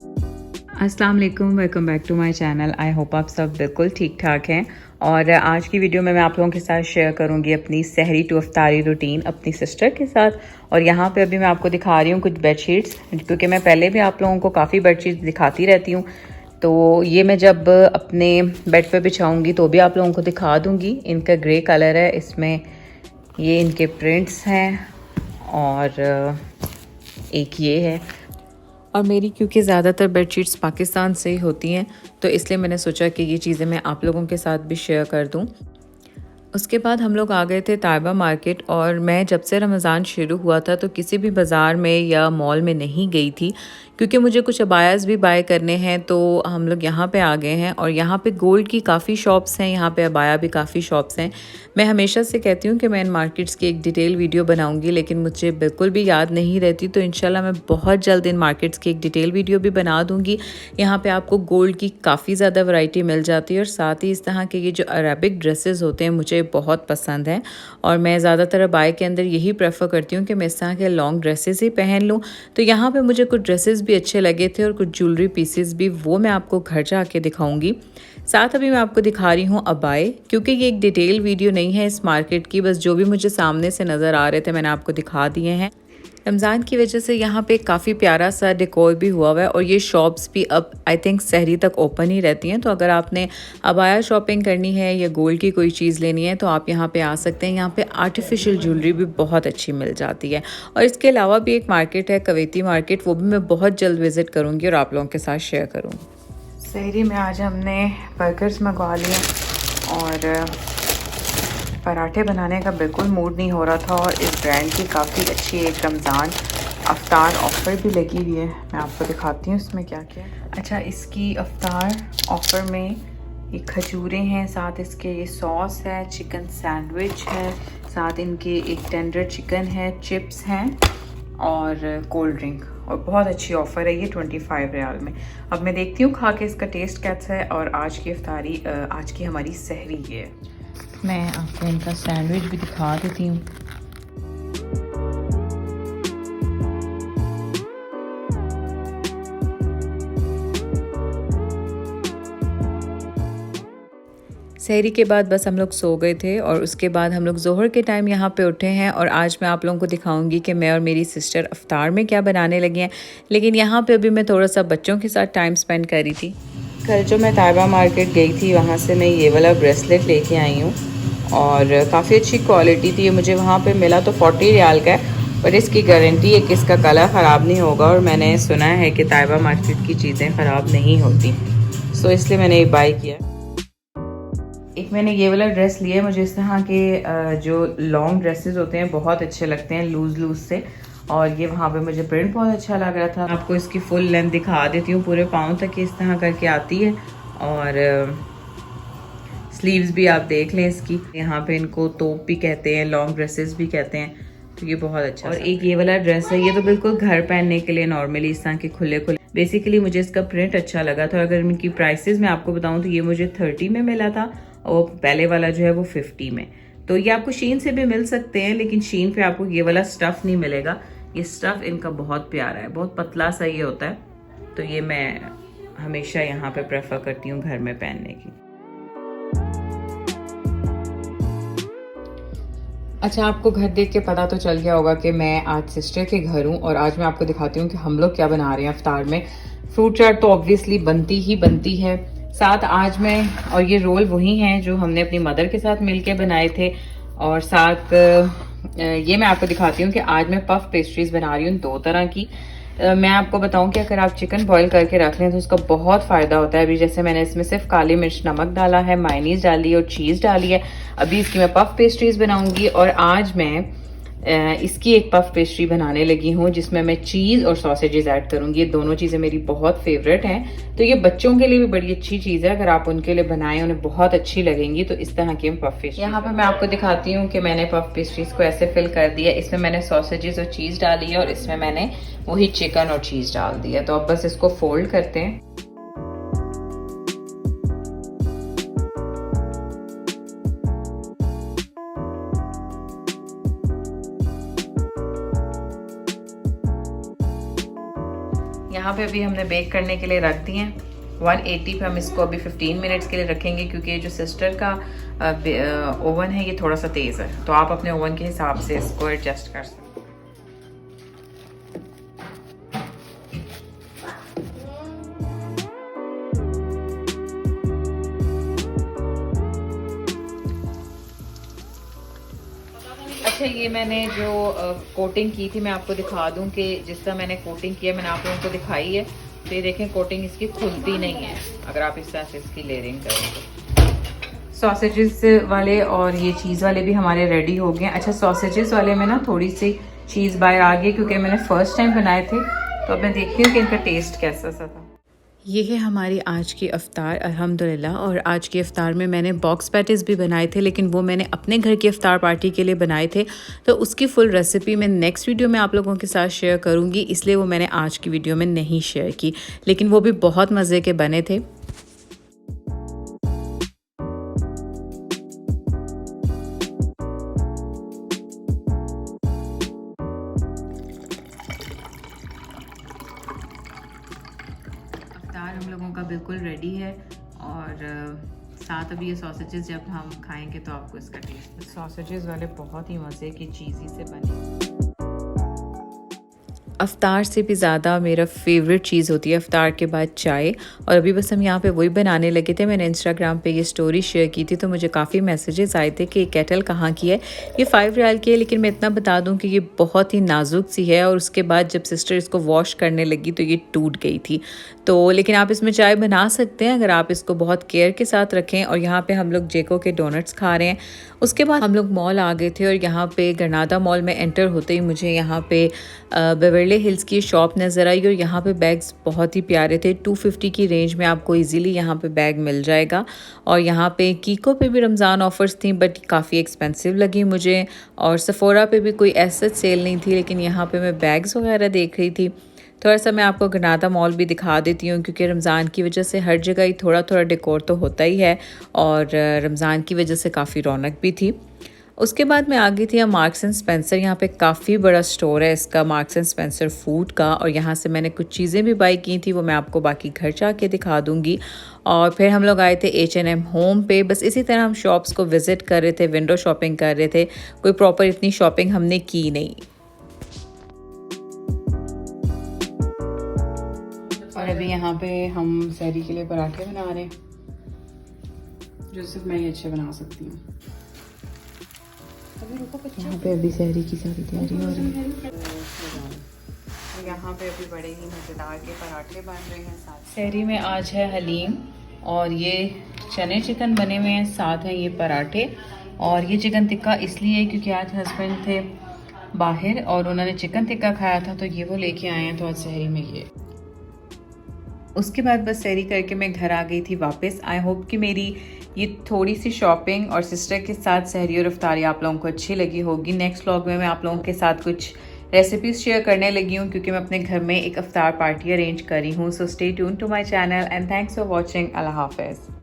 अस्सलाम वालेकुम, welcome back to my channel. I hope आप सब बिल्कुल ठीक ठाक हैं। और आज की वीडियो में मैं आप लोगों के साथ शेयर करूंगी अपनी सहरी टू अफ्तारी रूटीन अपनी सिस्टर के साथ। और यहाँ पे अभी मैं आपको दिखा रही हूँ कुछ बेडशीट्स, क्योंकि मैं पहले भी आप लोगों को काफ़ी बेडशीट्स दिखाती रहती हूँ। तो ये मैं जब अपने बेड पे बिछाऊँगी तो भी आप लोगों को दिखा दूँगी। इनका ग्रे कलर है, इसमें ये इनके प्रिंट्स हैं और एक ये है। और मेरी क्योंकि ज़्यादातर बेडशीट्स पाकिस्तान से ही होती हैं, तो इसलिए मैंने सोचा कि ये चीज़ें मैं आप लोगों के साथ भी शेयर कर दूं। उसके बाद हम लोग आ गए थे ताइबा मार्केट, और मैं जब से रमज़ान शुरू हुआ था तो किसी भी बाज़ार में या मॉल में नहीं गई थी, क्योंकि मुझे कुछ अबायाज़ भी बाय करने हैं। तो हम लोग यहाँ पे आ गए हैं और यहाँ पे गोल्ड की काफ़ी शॉप्स हैं, यहाँ पे अबाया भी काफ़ी शॉप्स हैं। मैं हमेशा से कहती हूँ कि मैं इन मार्केट्स की एक डिटेल वीडियो बनाऊँगी, लेकिन मुझे बिल्कुल भी याद नहीं रहती। तो इंशाल्लाह मैं बहुत जल्द इन मार्केट्स की एक डिटेल वीडियो भी बना दूँगी। यहाँ पर आपको गोल्ड की काफ़ी ज़्यादा वैरायटी मिल जाती है, और साथ ही इस तरह के ये जो अरेबिक ड्रेसेस होते हैं मुझे बहुत पसंद है। और मैं ज़्यादातर अबाया के अंदर यही प्रेफर करती हूँ कि मैं इस तरह के लॉन्ग ड्रेसेस ही पहन लूँ। तो यहाँ पे मुझे कुछ ड्रेसेस भी अच्छे लगे थे और कुछ ज्वेलरी पीसेस भी, वो मैं आपको घर जाके दिखाऊंगी। साथ अभी मैं आपको दिखा रही हूँ अबाए, क्योंकि ये एक डिटेल वीडियो नहीं है इस मार्केट की, बस जो भी मुझे सामने से नज़र आ रहे थे मैंने आपको दिखा दिए हैं। रमज़ान की वजह से यहाँ पे काफ़ी प्यारा सा डेकोर भी हुआ हुआ है, और ये शॉप्स भी अब आई थिंक सहरी तक ओपन ही रहती हैं। तो अगर आपने अबाया शॉपिंग करनी है या गोल्ड की कोई चीज़ लेनी है तो आप यहाँ पे आ सकते हैं। यहाँ पे आर्टिफिशियल ज्वेलरी भी बहुत अच्छी मिल जाती है। और इसके अलावा भी एक मार्केट है कवैती मार्केट, वो भी मैं बहुत जल्द विज़िट करूँगी और आप लोगों के साथ शेयर करूँगी। सहरी में आज हमने बर्गर्स मंगवा लिए, और पराठे बनाने का बिल्कुल मूड नहीं हो रहा था। और इस ब्रांड की काफ़ी अच्छी एक रमज़ान अफ्तार ऑफ़र भी लगी हुई है, मैं आपको दिखाती हूँ इसमें क्या क्या। अच्छा, इसकी अफ्तार ऑफ़र में ये खजूरें हैं, साथ इसके ये सॉस है, चिकन सैंडविच है, साथ इनके एक टेंडर चिकन है, चिप्स हैं और कोल्ड ड्रिंक। और बहुत अच्छी ऑफ़र है ये 25 रियाल में। अब मैं देखती हूँ खा के इसका टेस्ट कैसा है। और आज की अफ्तारी, आज की हमारी सहरी ये है। मैं आपको इनका सैंडविच भी दिखा देती हूँ। सहरी के बाद बस हम लोग सो गए थे, और उसके बाद हम लोग ज़ोहर के टाइम यहाँ पे उठे हैं। और आज मैं आप लोगों को दिखाऊंगी कि मैं और मेरी सिस्टर अफ्तार में क्या बनाने लगे हैं। लेकिन यहाँ पे अभी मैं थोड़ा सा बच्चों के साथ टाइम स्पेंड कर रही थी। कल जो मैं ताइबा मार्केट गई थी, वहाँ से मैं ये वाला ब्रेसलेट लेके आई हूँ, और काफ़ी अच्छी क्वालिटी थी। मुझे वहाँ पे मिला तो 40 रियाल का है, पर इसकी गारंटी है कि इसका कलर ख़राब नहीं होगा। और मैंने सुना है कि ताइबा मार्केट की चीज़ें ख़राब नहीं होती, सो इसलिए मैंने ये बाय किया। एक मैंने ये वाला ड्रेस लिया है। मुझे इस तरह के जो लॉन्ग ड्रेसेस होते हैं बहुत अच्छे लगते हैं, लूज़ लूज़ से। और ये वहाँ पे मुझे प्रिंट बहुत अच्छा लग रहा था। आपको इसकी फुल लेंथ दिखा देती हूँ, पूरे पाँव तक इस तरह करके आती है। और स्लीव्स भी आप देख लें इसकी। यहाँ पे इनको तोप भी कहते हैं, लॉन्ग ड्रेसेस भी कहते हैं। तो ये बहुत अच्छा। और एक ये वाला ड्रेस है, ये तो बिल्कुल घर पहनने के लिए नॉर्मली इस तरह के खुले खुले। बेसिकली मुझे इसका प्रिंट अच्छा लगा था। अगर इनकी प्राइसेस मैं आपको बताऊं तो ये मुझे 30 में मिला था, और पहले वाला जो है वो 50 में। तो ये आपको शीन से भी मिल सकते हैं, लेकिन शीन पे आपको ये वाला स्टफ नहीं मिलेगा। ये स्टफ इनका बहुत प्यारा है, बहुत पतला सा ये होता है। तो ये मैं हमेशा यहाँ पे प्रेफर करती हूँ घर में पहनने की। अच्छा, आपको घर देख के पता तो चल गया होगा कि मैं आज सिस्टर के घर हूँ, और आज मैं आपको दिखाती हूँ कि हम लोग क्या बना रहे हैं अफ्तार में। फ्रूट चाट तो ऑब्वियसली बनती ही बनती है, साथ आज मैं, और ये रोल वही हैं जो हमने अपनी मदर के साथ मिलके बनाए थे। और साथ ये मैं आपको दिखाती हूँ कि आज मैं पफ पेस्ट्रीज बना रही हूँ 2 तरह की। मैं आपको बताऊं कि अगर आप चिकन बॉईल करके रख लें तो उसका बहुत फ़ायदा होता है। अभी जैसे मैंने इसमें सिर्फ काली मिर्च नमक डाला है, मायनीज़ डाली और चीज़ डाली है। अभी इसकी मैं पफ पेस्ट्रीज बनाऊंगी, और आज मैं इसकी एक पफ पेस्ट्री बनाने लगी हूँ जिसमें मैं चीज़ और सॉसेजेस ऐड करूंगी। ये दोनों चीज़ें मेरी बहुत फेवरेट हैं, तो ये बच्चों के लिए भी बड़ी अच्छी चीज़ है। अगर आप उनके लिए बनाएं उन्हें बहुत अच्छी लगेंगी। तो इस तरह की हम पफ पेस्ट्री, यहाँ पे मैं आपको दिखाती हूँ कि मैंने पफ पेस्ट्रीज को ऐसे फिल कर दिया। इसमें मैंने सॉसेजेस और चीज़ डाली है, और इसमें मैंने वही चिकन और चीज़ डाल दिया। तो अब बस इसको फोल्ड करते हैं। यहाँ पे अभी हमने बेक करने के लिए रख दिए हैं 180 पे। हम इसको अभी 15 मिनट्स के लिए रखेंगे क्योंकि जो सिस्टर का ओवन है ये थोड़ा सा तेज़ है, तो आप अपने ओवन के हिसाब से इसको एडजस्ट कर सकते हैं। अच्छा, ये मैंने जो कोटिंग की थी मैं आपको दिखा दूं कि जिस तरह मैंने कोटिंग किया मैंने आप लोगों को दिखाई है। तो ये देखें कोटिंग इसकी खुलती नहीं है अगर आप इस तरह से इसकी लेयरिंग करें तो। सॉसेजेस वाले और ये चीज़ वाले भी हमारे रेडी हो गए। अच्छा, सॉसेजेस वाले में ना थोड़ी सी चीज़ बाहर आ गई क्योंकि मैंने फ़र्स्ट टाइम बनाए थे, तो अब मैं देखती हूँ कि इनका टेस्ट कैसा सा था। ये है हमारी आज की इफ्तार अल्हम्दुलिल्लाह। और आज की इफ्तार में मैंने बॉक्स पैटीज़ भी बनाए थे, लेकिन वो मैंने अपने घर की इफ्तार पार्टी के लिए बनाए थे, तो उसकी फुल रेसिपी मैं नेक्स्ट वीडियो में आप लोगों के साथ शेयर करूँगी, इसलिए वो मैंने आज की वीडियो में नहीं शेयर की, लेकिन वो भी बहुत मज़े के बने थे। इफ्तार हम लोगों का बिल्कुल रेडी है और साथ अभी ये सॉसेजेस जब हम खाएंगे तो आपको इसका टेस्ट। सॉसेजेस वाले बहुत ही मज़े की चीज़ी से बने। अफ्तार से भी ज़्यादा मेरा फेवरेट चीज़ होती है अफ्तार के बाद चाय, और अभी बस हम यहाँ पे वही बनाने लगे थे। मैंने इंस्टाग्राम पे ये स्टोरी शेयर की थी तो मुझे काफ़ी मैसेजेस आए थे कि ये केटल कहाँ की है। ये 5 रियाल की है, लेकिन मैं इतना बता दूँ कि ये बहुत ही नाजुक सी है और उसके बाद जब सिस्टर इसको वॉश करने लगी तो ये टूट गई थी। तो लेकिन आप इसमें चाय बना सकते हैं अगर आप इसको बहुत केयर के साथ रखें। और यहाँ पे हम लोग जेको के डोनट्स खा रहे हैं। उसके बाद हम लोग मॉल आ गए थे और यहाँ पे गरनादा मॉल में एंटर होते ही मुझे यहाँ पे बेवर्ली हिल्स की शॉप नज़र आई और यहाँ पे बैग्स बहुत ही प्यारे थे। 250 की रेंज में आपको इजीली यहाँ पे बैग मिल जाएगा। और यहाँ पे कीको पे भी रमज़ान ऑफर्स थी बट काफ़ी एक्सपेंसिव लगी मुझे। और सफोरा पे भी कोई ऐसा सेल नहीं थी, लेकिन यहाँ पे मैं बैग्स वगैरह देख रही थी। थोड़ा सा मैं आपको गरनादा मॉल भी दिखा देती हूँ क्योंकि रमज़ान की वजह से हर जगह ही थोड़ा थोड़ा डेकोर तो होता ही है और रमज़ान की वजह से काफ़ी रौनक भी थी। उसके बाद मैं आ गई थी मार्क्स एंड स्पेंसर। यहाँ पे काफ़ी बड़ा स्टोर है इसका, मार्क्स एंड स्पेंसर फूड का, और यहाँ से मैंने कुछ चीज़ें भी बाई की थी, वो मैं आपको बाकी घर जाके दिखा दूँगी। और फिर हम लोग आए थे H&M होम पे। बस इसी तरह हम शॉप्स को विज़िट कर रहे थे, विंडो शॉपिंग कर रहे थे, कोई प्रॉपर इतनी शॉपिंग हमने की नहीं। और अभी यहाँ पे हम सहरी के लिए पराठे बना रहे हैं जो सिर्फ मैं ही अच्छे बना सकती हूँ। यहाँ पे अभी सहरी की सारी तैयारी हो रही है। यहाँ पे अभी बड़े ही मज़ेदार के पराठे बन रहे हैं। साथ सहरी में आज है हलीम और ये चने चिकन बने हुए हैं, साथ हैं ये पराठे। और ये चिकन टिक्का इसलिए क्योंकि आज हस्बैंड थे बाहर और उन्होंने चिकन टिक्का खाया था तो ये वो लेके आए हैं, तो आज सहरी में ये। उसके बाद बस सहरी करके मैं घर आ गई थी वापस। आई होप कि मेरी ये थोड़ी सी शॉपिंग और सिस्टर के साथ सहरी और इफ्तारी आप लोगों को अच्छी लगी होगी। नेक्स्ट व्लॉग में मैं आप लोगों के साथ कुछ रेसिपीज़ शेयर करने लगी हूँ क्योंकि मैं अपने घर में एक इफ्तार पार्टी अरेंज करी हूँ। So stay tune to my channel and thanks for watching. अल्लाह हाफिज़।